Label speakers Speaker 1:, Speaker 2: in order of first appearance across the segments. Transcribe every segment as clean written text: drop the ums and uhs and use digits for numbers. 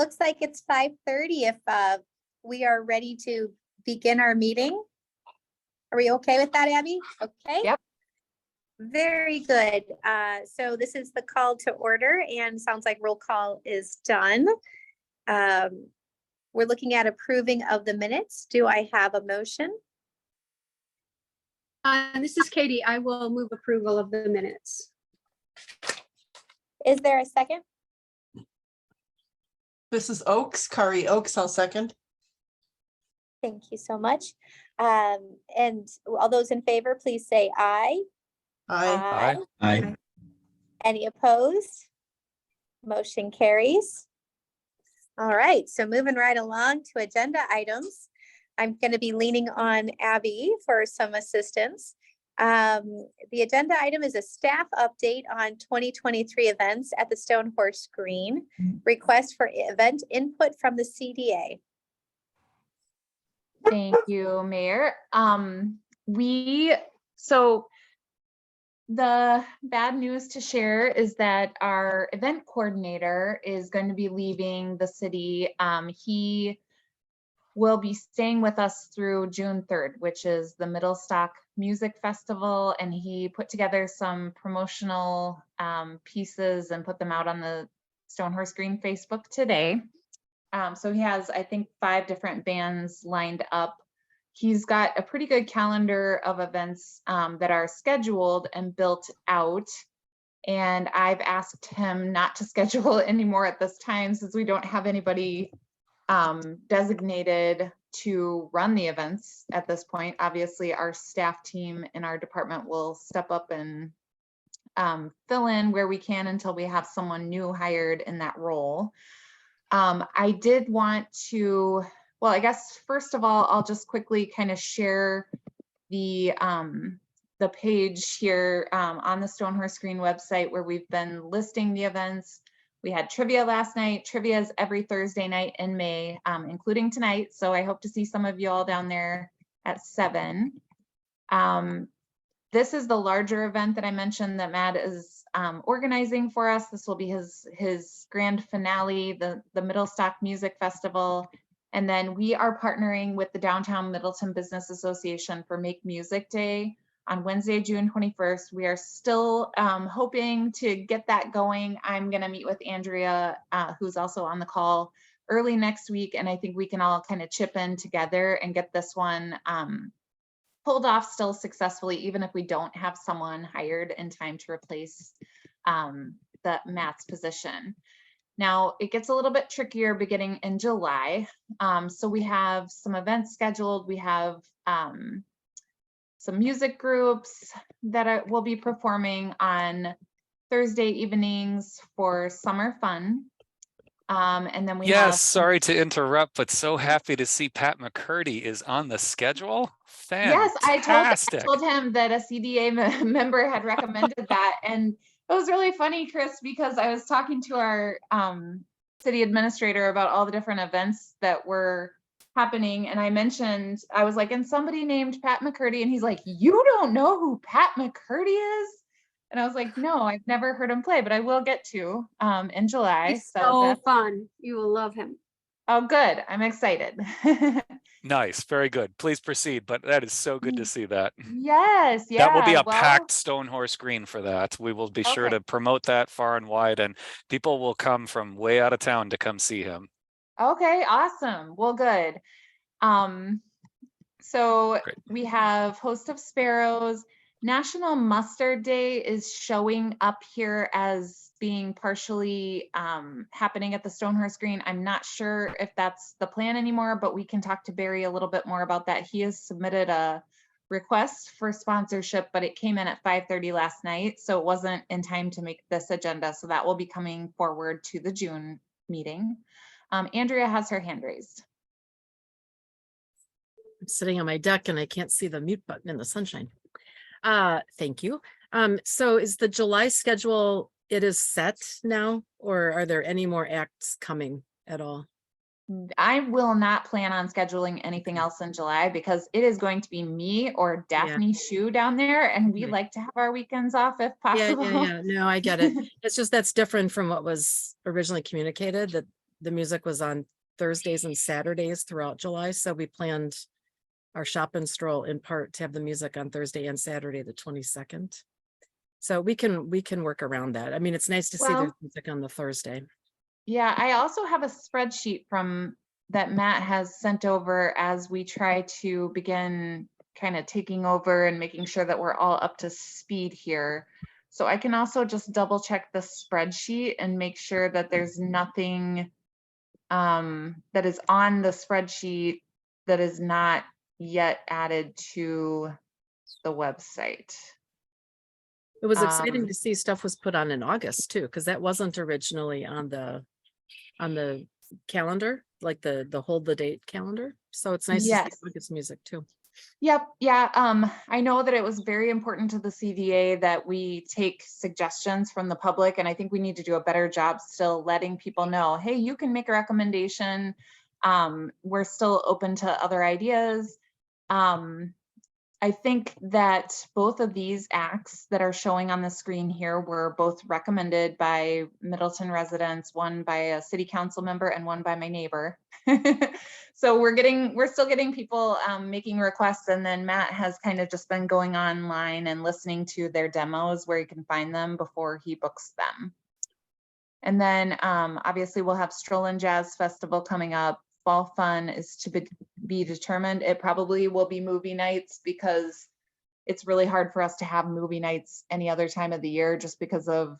Speaker 1: looks like it's 5:30 if we are ready to begin our meeting. Are we okay with that, Abby? Okay.
Speaker 2: Yep.
Speaker 1: Very good. So this is the call to order and sounds like roll call is done. We're looking at approving of the minutes. Do I have a motion?
Speaker 3: This is Katie. I will move approval of the minutes.
Speaker 1: Is there a second?
Speaker 4: This is Oaks, Kari Oaks, I'll second.
Speaker 1: Thank you so much. And all those in favor, please say aye.
Speaker 4: Aye.
Speaker 5: Aye.
Speaker 1: Any opposed? Motion carries. All right, so moving right along to agenda items. I'm going to be leaning on Abby for some assistance. The agenda item is a staff update on 2023 events at the Stone Horse Green. Request for event input from the CDA.
Speaker 2: Thank you, Mayor. So the bad news to share is that our event coordinator is going to be leaving the city. He will be staying with us through June 3rd, which is the Middleton Music Festival, and he put together some promotional pieces and put them out on the Stone Horse Green Facebook today. So he has, I think, 5 different bands lined up. He's got a pretty good calendar of events that are scheduled and built out. And I've asked him not to schedule anymore at this time since we don't have anybody designated to run the events at this point. Obviously, our staff team in our department will step up and fill in where we can until we have someone new hired in that role. I did want to, well, I guess first of all, I'll just quickly kind of share the page here on the Stone Horse Green website where we've been listing the events. We had trivia last night. Trivia is every Thursday night in May, including tonight. So I hope to see some of you all down there at 7. This is the larger event that I mentioned that Matt is organizing for us. This will be his grand finale, the Middleton Music Festival. And then we are partnering with the Downtown Middleton Business Association for Make Music Day on Wednesday, June 21st. We are still hoping to get that going. I'm going to meet with Andrea, who's also on the call, early next week. And I think we can all kind of chip in together and get this one pulled off still successfully, even if we don't have someone hired in time to replace Matt's position. Now, it gets a little bit trickier beginning in July. So we have some events scheduled. We have some music groups that will be performing on Thursday evenings for summer fun. And then we have
Speaker 5: Sorry to interrupt, but so happy to see Pat McCurdy is on the schedule. Fantastic.
Speaker 2: Yes, I told him that a CDA member had recommended that. And it was really funny, Chris, because I was talking to our city administrator about all the different events that were happening. And I was like, and somebody named Pat McCurdy. And he's like, you don't know who Pat McCurdy is? And I was like, no, I've never heard him play, but I will get to in July.
Speaker 3: He's so fun. You will love him.
Speaker 2: Oh, good. I'm excited.
Speaker 5: Nice. Very good. Please proceed. But that is so good to see that.
Speaker 2: Yes. Yeah.
Speaker 5: That will be a packed Stone Horse Green for that. We will be sure to promote that far and wide, and people will come from way out of town to come see him.
Speaker 2: Okay. Awesome. Well, good. So
Speaker 5: Great.
Speaker 2: We have Host of Sparrows. National Mustard Day is showing up here as being partially happening at the Stone Horse Green. I'm not sure if that's the plan anymore, but we can talk to Barry a little bit more about that. He has submitted a request for sponsorship, but it came in at 5:30 last night, so it wasn't in time to make this agenda. So that will be coming forward to the June meeting. Andrea has her hand raised.
Speaker 6: I'm sitting on my deck and I can't see the mute button in the sunshine. Thank you. So is the July schedule, it is set now, or are there any more acts coming at all?
Speaker 2: I will not plan on scheduling anything else in July because it is going to be me or Daphne Shue down there, and we like to have our weekends off if possible.
Speaker 6: Yeah. No, I get it. It's just that's different from what was originally communicated, that the music was on Thursdays and Saturdays throughout July, so we planned our shop and stroll in part to have the music on Thursday and Saturday, the 22nd. So we can work around that. I mean, it's nice to see there's
Speaker 2: Well-
Speaker 6: music on the Thursday.
Speaker 2: Yeah, I also have a spreadsheet from that Matt has sent over as we try to begin kind of taking over and making sure that we're all up to speed here. So I can also just double check the spreadsheet and make sure that there's nothing that is on the spreadsheet that is not yet added to the website.
Speaker 6: It was exciting
Speaker 2: Um,
Speaker 6: to see stuff was put on in August too, because that wasn't originally on the calendar, like the hold the date calendar. So it's nice to
Speaker 2: Yes.
Speaker 6: see August music too.
Speaker 2: Yep, yeah. I know that it was very important to the CDA that we take suggestions from the public, and I think we need to do a better job still letting people know, hey, you can make a recommendation. We're still open to other ideas. I think that both of these acts that are showing on the screen here were both recommended by Middleton residents, one by a city council member and one by my neighbor. So we're still getting people making requests, and then Matt has kind of just been going online and listening to their demos where you can find them before he books them. And then obviously we'll have Strollin' Jazz Festival coming up. Fall Fun is to be determined. It probably will be movie nights because it's really hard for us to have movie nights any other time of the year just because of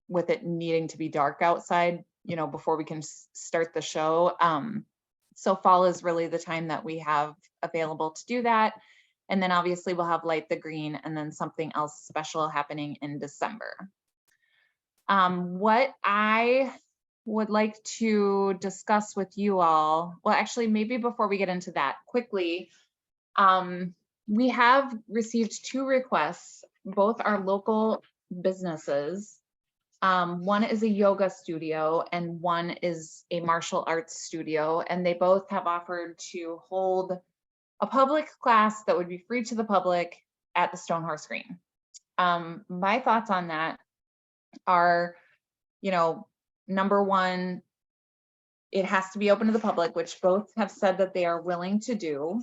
Speaker 2: with it needing to be dark outside, you know, before we can start the show. So fall is really the time that we have available to do that. And then obviously we'll have Light the Green and then something else special happening in December. What I would like to discuss with you all, well, actually, maybe before we get into that quickly, we have received 2 requests, both are local businesses. One is a yoga studio and one is a martial arts studio, and they both have offered to hold a public class that would be free to the public at the Stonehorse Green. My thoughts on that are, you know, number one, it has to be open to the public, which both have said that they are willing to do.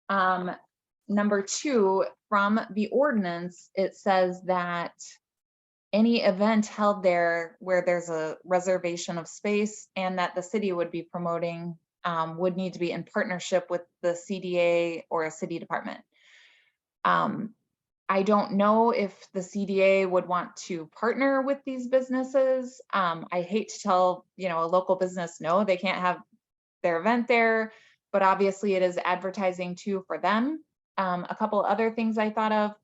Speaker 2: Number two, from the ordinance, it says that any event held there where there's a reservation of space and that the city would be promoting would need to be in partnership with the CDA or a city department. I don't know if the CDA would want to partner with these businesses. I hate to tell, you know, a local business, no, they can't have their event there, but obviously it is advertising too for them. A couple other things I thought of,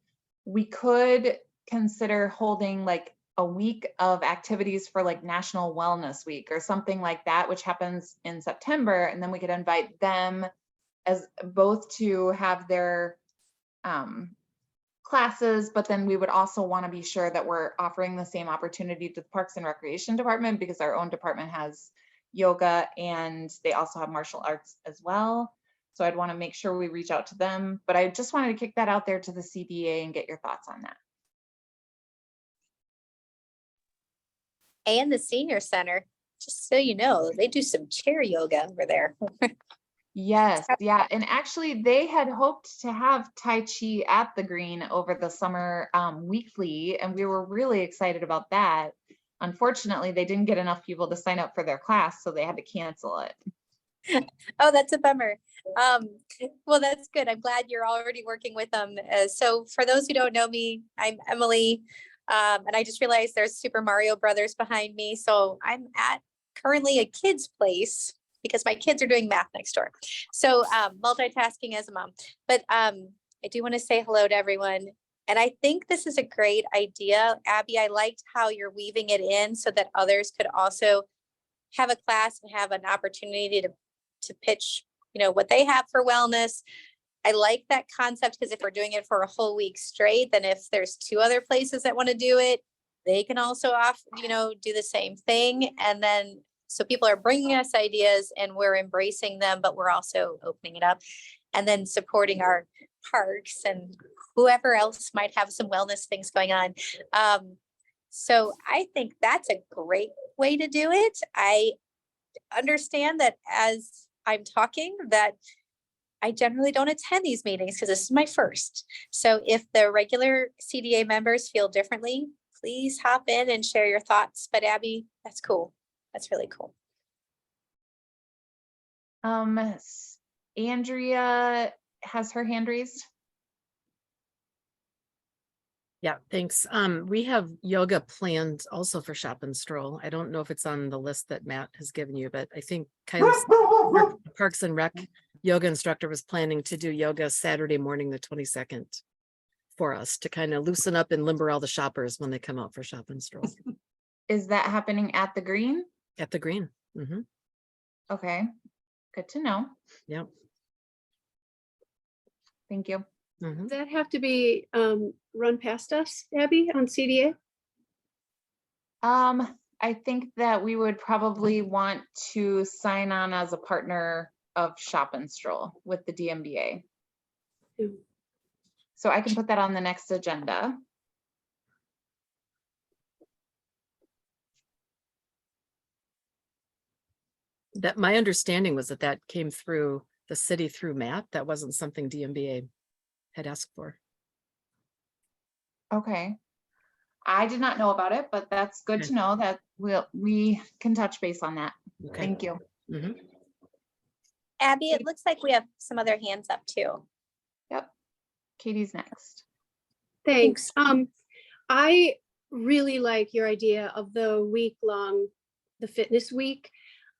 Speaker 2: we could consider holding like a week of activities for like National Wellness Week or something like that, which happens in September. And then we could invite them as both to have their classes, but then we would also want to be sure that we're offering the same opportunity to the Parks and Recreation Department because our own department has yoga and they also have martial arts as well. So I'd want to make sure we reach out to them, but I just wanted to kick that out there to the CDA and get your thoughts on that.
Speaker 1: And the senior center, just so you know, they do some chair yoga over there.
Speaker 2: Yes, yeah, and actually they had hoped to have Tai Chi at the Green over the summer weekly, and we were really excited about that. Unfortunately, they didn't get enough people to sign up for their class, so they had to cancel it.
Speaker 1: Oh, that's a bummer. Well, that's good. I'm glad you're already working with them. So for those who don't know me, I'm Emily. And I just realized there's Super Mario Brothers behind me. So I'm at currently a kid's place because my kids are doing math next door. So multitasking as a mom. But I do want to say hello to everyone. And I think this is a great idea. Abby, I liked how you're weaving it in so that others could also have a class and have an opportunity to pitch, you know, what they have for wellness. I like that concept because if we're doing it for a whole week straight, then if there's 2 other places that want to do it, they can also do the same thing. And then, so people are bringing us ideas and we're embracing them, but we're also opening it up and then supporting our parks and whoever else might have some wellness things going on. So I think that's a great way to do it. I understand that as I'm talking that I generally don't attend these meetings because this is my first. So if the regular CDA members feel differently, please hop in and share your thoughts. But Abby, that's cool. That's really cool.
Speaker 2: Andrea has her hand raised.
Speaker 6: Yeah, thanks. We have yoga planned also for Shop and Stroll. I don't know if it's on the list that Matt has given you, but I think Kyle's Parks and Rec yoga instructor was planning to do yoga Saturday morning, the 22nd for us to kind of loosen up and limber all the shoppers when they come out for Shop and Stroll
Speaker 2: Is that happening at the Green?
Speaker 6: at the Green. Mhm.
Speaker 2: Okay, good to know.
Speaker 6: Yep.
Speaker 2: Thank you.
Speaker 6: Mhm.
Speaker 3: Does that have to be run past us, Abby, on CDA?
Speaker 2: I think that we would probably want to sign on as a partner of Shop and Stroll with the DMBA.
Speaker 3: Mm.
Speaker 2: So I can put that on the next agenda.
Speaker 6: That my understanding was that that came through the city through Matt. That wasn't something DMBA had asked for.
Speaker 2: Okay. I did not know about it, but that's good
Speaker 6: Okay.
Speaker 2: to know that we can touch base on that.
Speaker 6: Okay.
Speaker 2: Thank you.
Speaker 6: Mhm.
Speaker 1: Abby, it looks like we have some other hands up too.
Speaker 2: Yep. Katie's next.
Speaker 3: Thanks. I really like your idea of the week-long, the fitness week.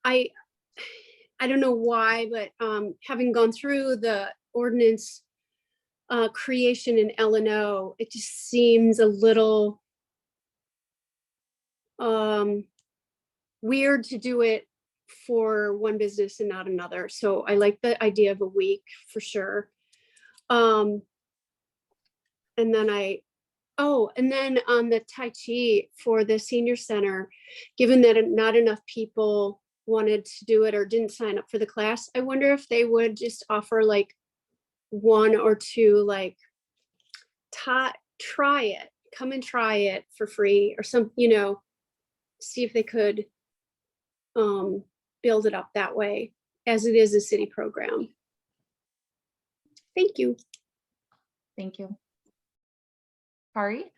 Speaker 3: I don't know why, but having gone through the ordinance creation in L&O, it just seems a little weird to do it for one business and not another. So I like the idea of a week for sure. And then and then on the Tai Chi for the senior center, given that not enough people wanted to do it or didn't sign up for the class, I wonder if they would just offer like one or two, like try it, come and try it for free or some, see if they could build it up that way as it is a city program. Thank you.
Speaker 2: Thank you. Kari?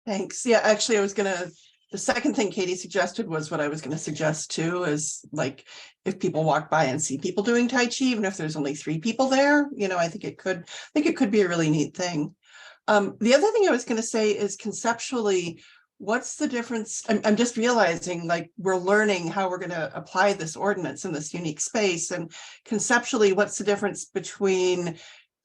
Speaker 4: Thanks. Yeah, actually, the second thing Katie suggested was what I was gonna suggest too, is like, if people walk by and see people doing Tai Chi, even if there's only 3 people there, I think it could be a really neat thing. The other thing I was gonna say is conceptually, what's the difference? I'm just realizing, like, we're learning how we're gonna apply this ordinance in this unique space, and conceptually, what's the difference between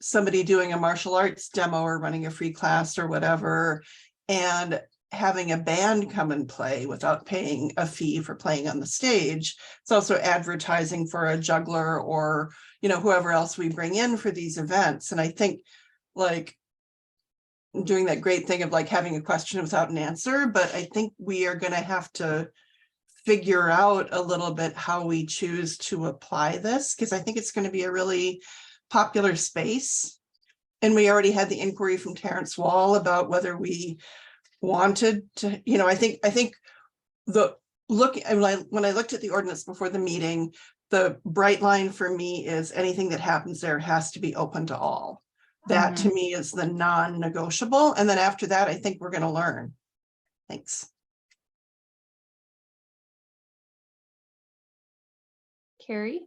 Speaker 4: somebody doing a martial arts demo or running a free class or whatever, and having a band come and play without paying a fee for playing on the stage? It's also advertising for a juggler or, whoever else we bring in for these events. And I think, like, doing that great thing of like having a question without an answer, but I think we are going to have to figure out a little bit how we choose to apply this, because I think it's going to be a really popular space. And we already had the inquiry from Terrence Wall about whether we wanted to, I think when I looked at the ordinance before the meeting, the bright line for me is anything that happens there has to be open to all. That to me is the non-negotiable. And then after that, I think we're going to learn. Thanks.
Speaker 2: Carrie?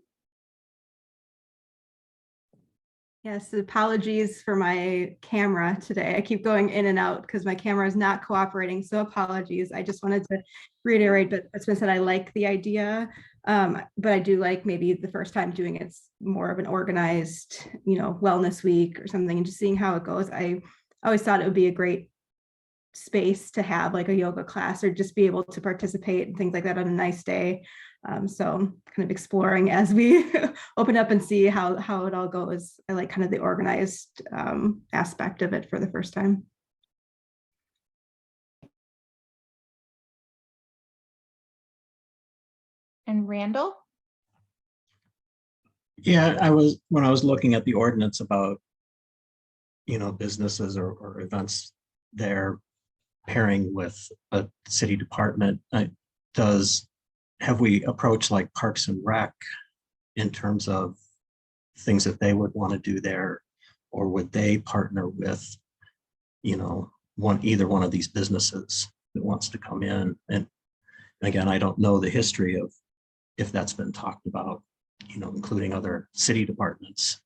Speaker 7: Yes, apologies for my camera today. I keep going in and out because my camera is not cooperating. So apologies. I just wanted to reiterate, but as been said, I like the idea. But I do like maybe the first time doing it's more of an organized, wellness week or something, and just seeing how it goes. I always thought it would be a great space to have like a yoga class or just be able to participate and things like that on a nice day. So kind of exploring as we open up and see how it all goes. I like kind of the organized aspect of it for the first time.
Speaker 2: And Randall?
Speaker 8: Yeah, when I was looking at the ordinance about, businesses or events there pairing with a city department, have we approached like Parks and Rec in terms of things that they would want to do there? Or would they partner with, either one of these businesses that wants to come in? And again, I don't know the history of if that's been talked about, including other city departments.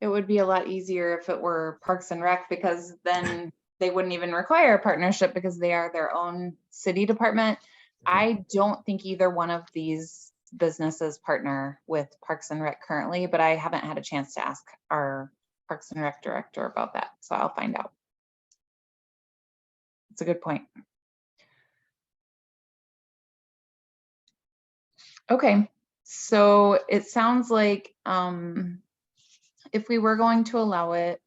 Speaker 2: It would be a lot easier if it were Parks and Rec, because then they wouldn't even require a partnership because they are their own city department. I don't think either one of these businesses partner with Parks and Rec currently, but I haven't had a chance to ask our Parks and Rec director about that, so I'll find out. It's a good point. Okay, so it sounds like if we were going to allow it,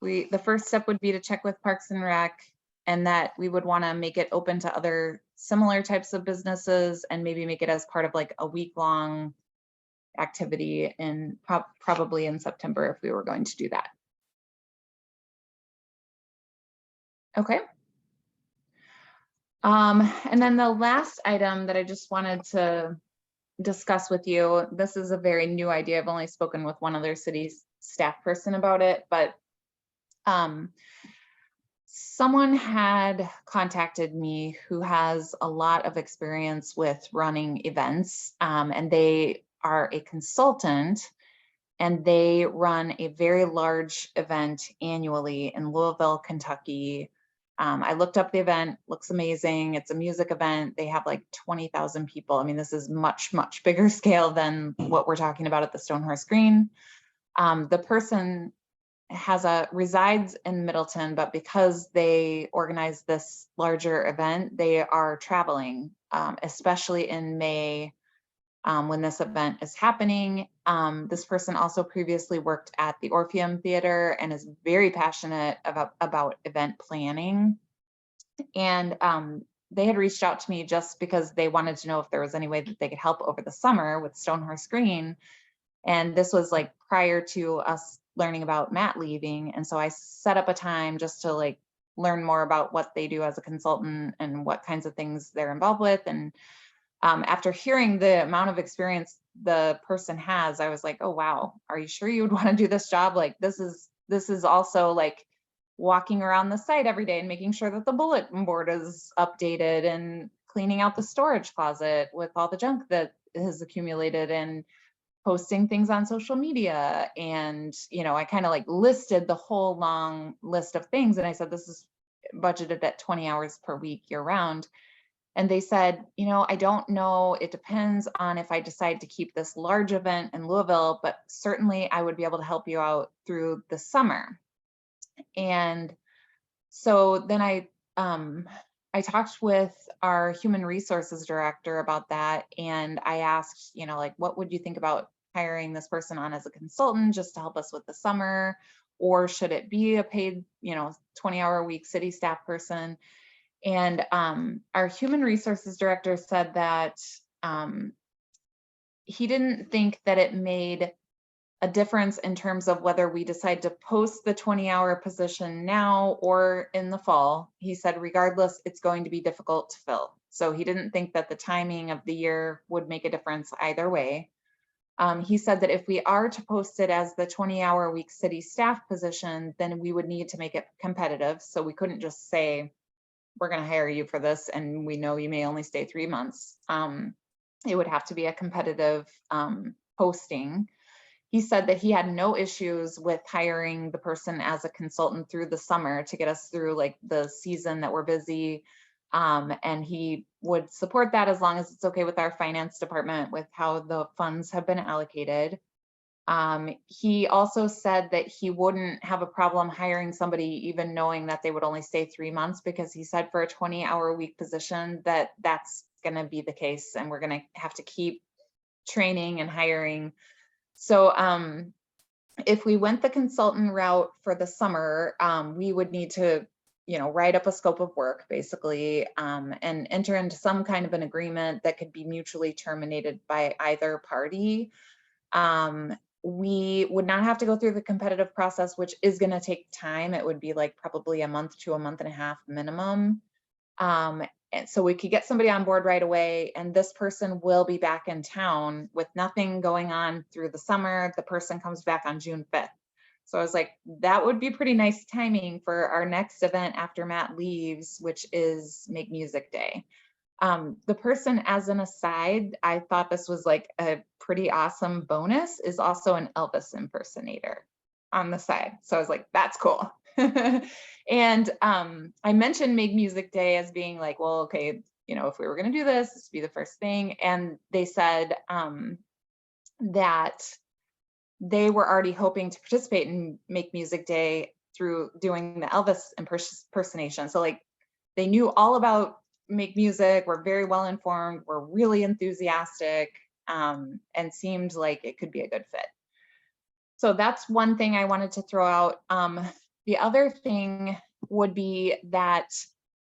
Speaker 2: the first step would be to check with Parks and Rec, and that we would want to make it open to other similar types of businesses, and maybe make it as part of like a week-long activity in probably in September if we were going to do that. Okay. And then the last item that I just wanted to discuss with you, this is a very new idea. I've only spoken with one other city staff person about it, but someone had contacted me who has a lot of experience with running events, and they are a consultant, and they run a very large event annually in Louisville, Kentucky. I looked up the event, looks amazing. It's a music event. They have like 20,000 people. I mean, this is much, much bigger scale than what we're talking about at the Stone Horse Green. The person resides in Middleton, but because they organize this larger event, they are traveling, especially in May when this event is happening. This person also previously worked at the Orpheum Theater and is very passionate about event planning. And they had reached out to me just because they wanted to know if there was any way that they could help over the summer with Stone Horse Green. And this was like prior to us learning about Matt leaving. And so I set up a time just to like learn more about what they do as a consultant and what kinds of things they're involved with. And after hearing the amount of experience the person has, I was like, oh, wow, are you sure you would want to do this job? Like, this is also like walking around the site every day and making sure that the bulletin board is updated and cleaning out the storage closet with all the junk that has accumulated and posting things on social media. And, I kind of like listed the whole long list of things. And I said, this is budgeted at 20 hours per week year round. And they said, I don't know. It depends on if I decide to keep this large event in Louisville, but certainly I would be able to help you out through the summer. And so then I talked with our human resources director about that. And I asked, like, what would you think about hiring this person on as a consultant just to help us with the summer? Or should it be a paid, 20-hour a week city staff person? And our human resources director said that he didn't think that it made a difference in terms of whether we decide to post the 20-hour position now or in the fall. He said, regardless, it's going to be difficult to fill. So he didn't think that the timing of the year would make a difference either way. He said that if we are to post it as the 20-hour a week city staff position, then we would need to make it competitive. So we couldn't just say, we're going to hire you for this, and we know you may only stay 3 months. It would have to be a competitive posting. He said that he had no issues with hiring the person as a consultant through the summer to get us through like the season that we're busy. And he would support that as long as it's okay with our finance department with how the funds have been allocated. He also said that he wouldn't have a problem hiring somebody even knowing that they would only stay 3 months, because he said for a 20-hour a week position that's going to be the case, and we're going to have to keep training and hiring. So if we went the consultant route for the summer, we would need to write up a scope of work basically, and enter into some kind of an agreement that could be mutually terminated by either party. We would not have to go through the competitive process, which is going to take time. It would be like probably a month to a month and a half minimum. And so we could get somebody on board right away, and this person will be back in town with nothing going on through the summer. The person comes back on June 5th. So I was like, that would be pretty nice timing for our next event after Matt leaves, which is Make Music Day. The person, as an aside, I thought this was like a pretty awesome bonus, is also an Elvis impersonator on the side. So I was like, that's cool. And I mentioned Make Music Day as being like, well, okay, you know, if we were going to do this, this would be the first thing. And they said that they were already hoping to participate in Make Music Day through doing the Elvis impersonation. So like they knew all about Make Music, were very well informed, were really enthusiastic, and seemed like it could be a good fit. So that's one thing I wanted to throw out. The other thing would be that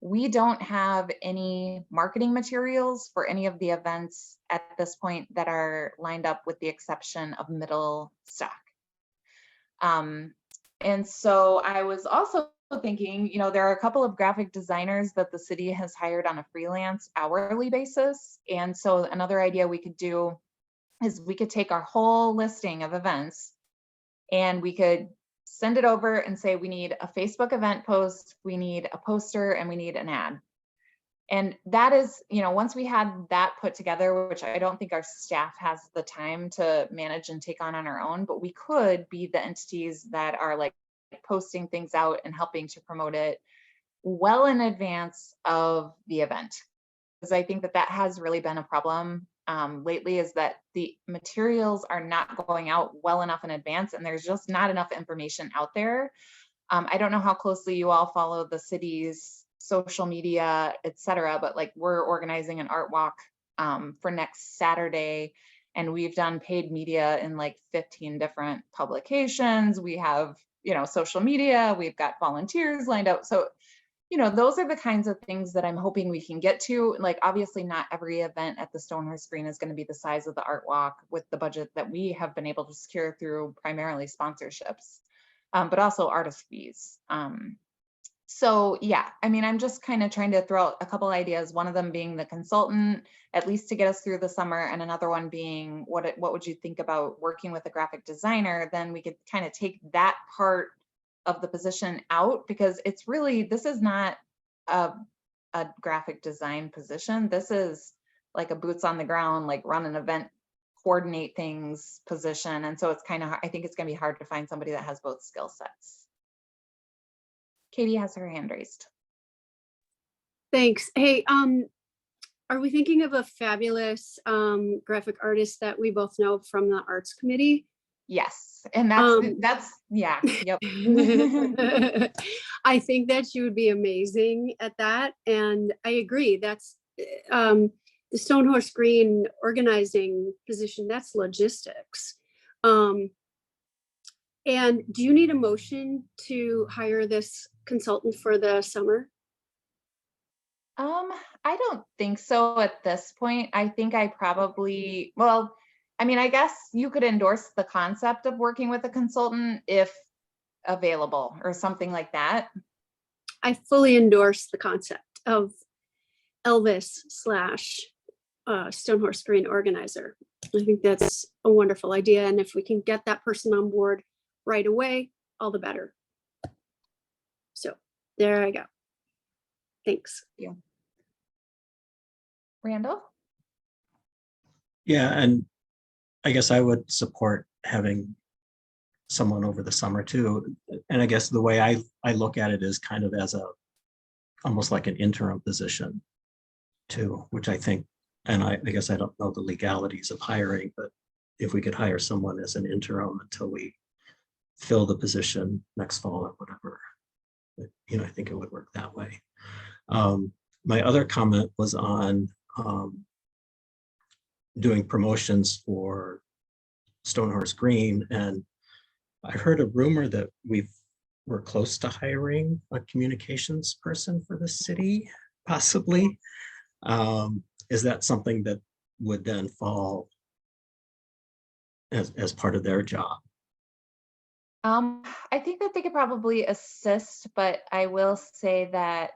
Speaker 2: we don't have any marketing materials for any of the events at this point that are lined up, with the exception of Middleton. And so I was also thinking, you know, there are a couple of graphic designers that the city has hired on a freelance hourly basis. And so another idea we could do is we could take our whole listing of events and we could send it over and say, we need a Facebook event post, we need a poster, and we need an ad. And that is, you know, once we had that put together, which I don't think our staff has the time to manage and take on our own, but we could be the entities that are like posting things out and helping to promote it well in advance of the event. Because I think that that has really been a problem lately, is that the materials are not going out well enough in advance, and there's just not enough information out there. I don't know how closely you all follow the city's social media, etc., but like we're organizing an art walk for next Saturday, and we've done paid media in like 15 different publications. We have, you know, social media, we've got volunteers lined up. So, you know, those are the kinds of things that I'm hoping we can get to. Like, obviously not every event at the Stonehorse Green is going to be the size of the art walk with the budget that we have been able to secure through primarily sponsorships, but also artist fees. So yeah, I mean, I'm just kind of trying to throw out a couple ideas, one of them being the consultant, at least to get us through the summer, and another one being what would you think about working with a graphic designer? Then we could kind of take that part of the position out, because it's really, this is not a graphic design position. This is like a boots on the ground, like run an event, coordinate things position. And so it's kind of, I think it's going to be hard to find somebody that has both skill sets. Katie has her hand raised.
Speaker 3: Thanks. Hey, are we thinking of a fabulous graphic artist that we both know from the arts committee?
Speaker 2: Yes, and that's yeah, yep.
Speaker 3: I think that she would be amazing at that, and I agree. That's the Stonehorse Green organizing position. That's logistics. And do you need a motion to hire this consultant for the summer?
Speaker 2: I don't think so at this point. I think I probably, well, I mean, I guess you could endorse the concept of working with a consultant if available or something like that.
Speaker 3: I fully endorse the concept of Elvis / Stonehorse Green organizer. I think that's a wonderful idea. And if we can get that person on board right away, all the better. So there I go. Thanks.
Speaker 2: Yeah. Randall?
Speaker 8: Yeah, and I guess I would support having someone over the summer too. And I guess the way I look at it is kind of as almost like an interim position too, which I think, and I guess I don't know the legalities of hiring, but if we could hire someone as an interim until we fill the position next fall or whatever, you know, I think it would work that way. My other comment was on doing promotions for Stonehorse Green, and I heard a rumor that we're close to hiring a communications person for the city, possibly. Is that something that would then fall as part of their job?
Speaker 2: I think that they could probably assist, but I will say that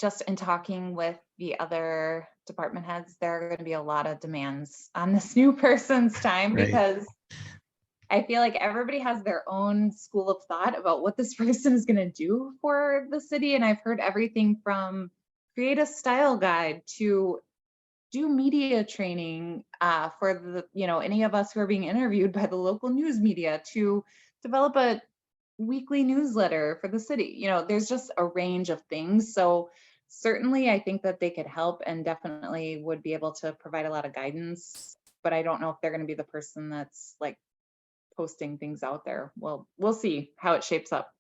Speaker 2: just in talking with the other department heads, there are going to be a lot of demands on this new person's time
Speaker 8: Right.
Speaker 2: because I feel like everybody has their own school of thought about what this person is going to do for the city. And I've heard everything from create a style guide to do media training for the, any of us who are being interviewed by the local news media, to develop a weekly newsletter for the city. There's just a range of things. So certainly I think that they could help and definitely would be able to provide a lot of guidance, but I don't know if they're going to be the person that's like posting things out there. Well, we'll see how it shapes up.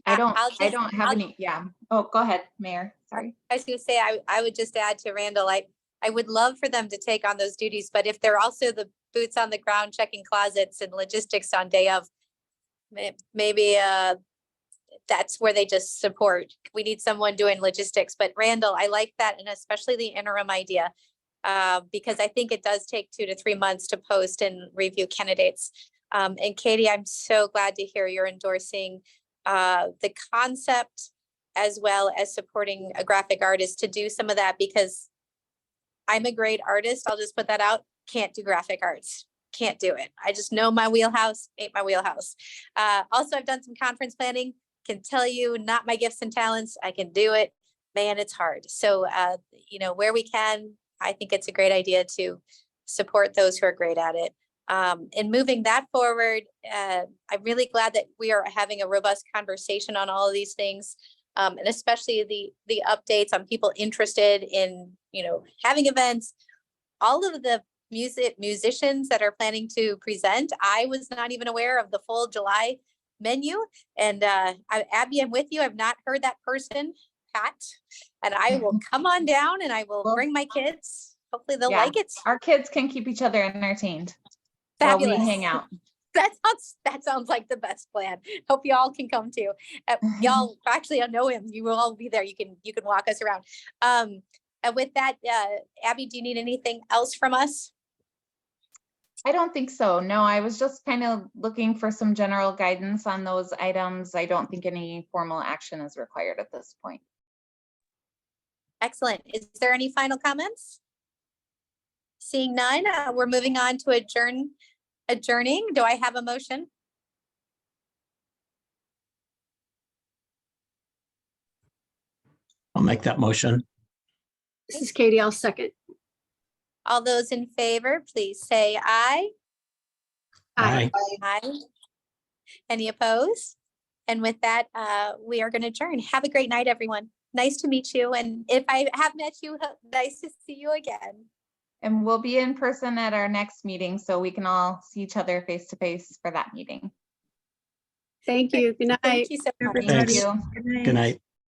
Speaker 2: I don't have any. Yeah. Oh, go ahead, Mayor. Sorry.
Speaker 1: I was going to say, I would just add to Randall, I would love for them to take on those duties, but if they're also the boots on the ground, checking closets and logistics on day of, maybe that's where they just support. We need someone doing logistics, but Randall, I like that. And especially the interim idea, because I think it does take 2 to 3 months to post and review candidates. And Katie, I'm so glad to hear you're endorsing the concept as well as supporting a graphic artist to do some of that, because I'm a great artist. I'll just put that out. Can't do graphic arts. Can't do it. I just know my wheelhouse ain't my wheelhouse. Also, I've done some conference planning. Can tell you, not my gifts and talents. I can do it. Man, it's hard. So, where we can, I think it's a great idea to support those who are great at it. And moving that forward, I'm really glad that we are having a robust conversation on all of these things, and especially the updates on people interested in, having events. All of the musicians that are planning to present, I was not even aware of the full July menu. And Abby, I'm with you. I've not heard that person, Pat, and I will come on down and I will bring my kids. Hopefully they'll like it.
Speaker 2: Our kids can keep each other entertained.
Speaker 1: Fabulous.
Speaker 2: While we hang out.
Speaker 1: That sounds like the best plan. Hope you all can come too. Y'all actually, I know him. You will all be there. You can walk us around. And with that, Abby, do you need anything else from us?
Speaker 2: I don't think so. No, I was just kind of looking for some general guidance on those items. I don't think any formal action is required at this point.
Speaker 1: Excellent. Is there any final comments? Seeing none, we're moving on to adjourning. Do I have a motion?
Speaker 8: I'll make that motion.
Speaker 3: This is Katie. I'll second.
Speaker 1: All those in favor, please say aye.
Speaker 8: Aye.
Speaker 1: Aye. Any opposed? And with that, we are going to adjourn. Have a great night, everyone. Nice to meet you. And if I have met you, nice to see you again.
Speaker 2: And we'll be in person at our next meeting, so we can all see each other face to face for that meeting.
Speaker 3: Thank you. Good night.
Speaker 1: Thank you so much.
Speaker 2: Thank
Speaker 8: Thanks.
Speaker 2: you.
Speaker 7: Good night.
Speaker 8: Good night.